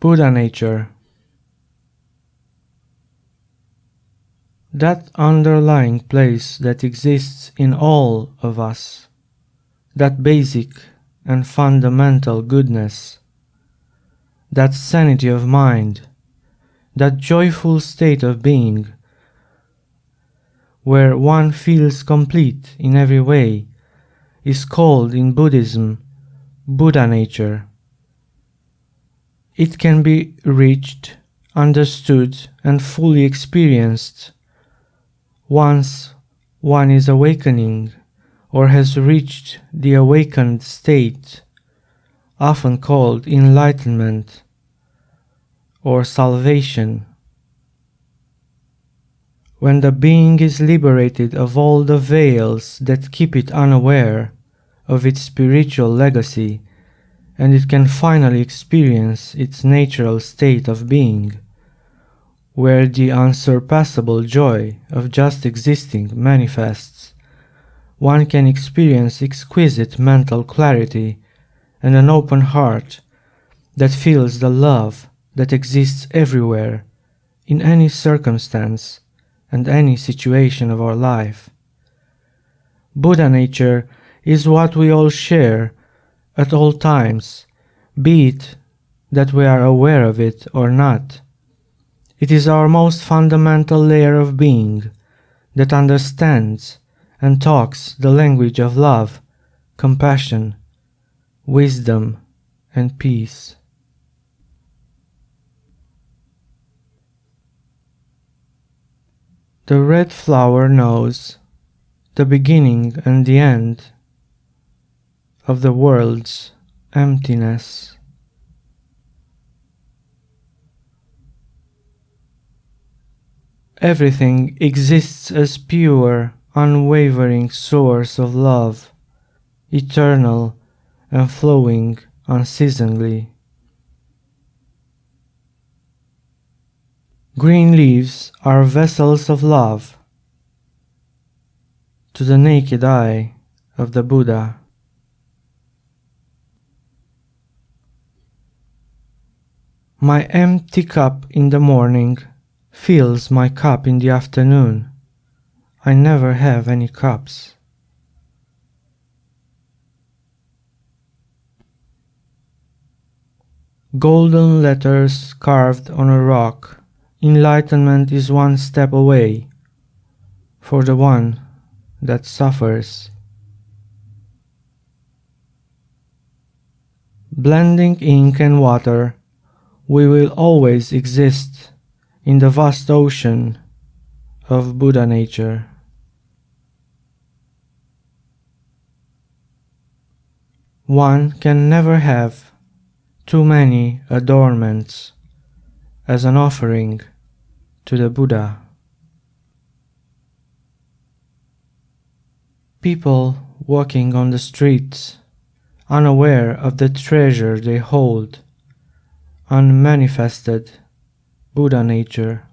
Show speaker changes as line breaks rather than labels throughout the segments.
Buddha nature. That underlying place that exists in all of us, that basic and fundamental goodness, that sanity of mind, that joyful state of being, where one feels complete in every way, is called in Buddhism Buddha nature. It can be reached, understood, and fully experienced once one is awakening or has reached the awakened state, often called enlightenment or salvation. When the being is liberated of all the veils that keep it unaware of its spiritual legacy, and it can finally experience its natural state of being, where the unsurpassable joy of just existing manifests, one can experience exquisite mental clarity and an open heart that feels the love that exists everywhere, in any circumstance and any situation of our life. Buddha nature is what we all share at all times, be it that we are aware of it or not. It is our most fundamental layer of being that understands and talks the language of love, compassion, wisdom, and peace. The red flower knows the beginning and the end of the world's emptiness. Everything exists as pure, unwavering source of love, eternal and flowing unceasingly. Green leaves are vessels of love to the naked eye of the Buddha. My empty cup in the morning fills my cup in the afternoon. I never have any cups. Golden letters carved on a rock, enlightenment is one step away for the one that suffers. Blending ink and water, we will always exist in the vast ocean of Buddha nature. One can never have too many adornments as an offering to the Buddha. People walking on the streets, unaware of the treasure they hold, unmanifested Buddha nature.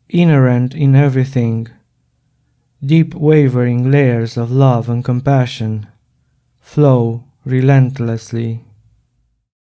Inherent in everything, deep wavering layers of love and compassion flow relentlessly.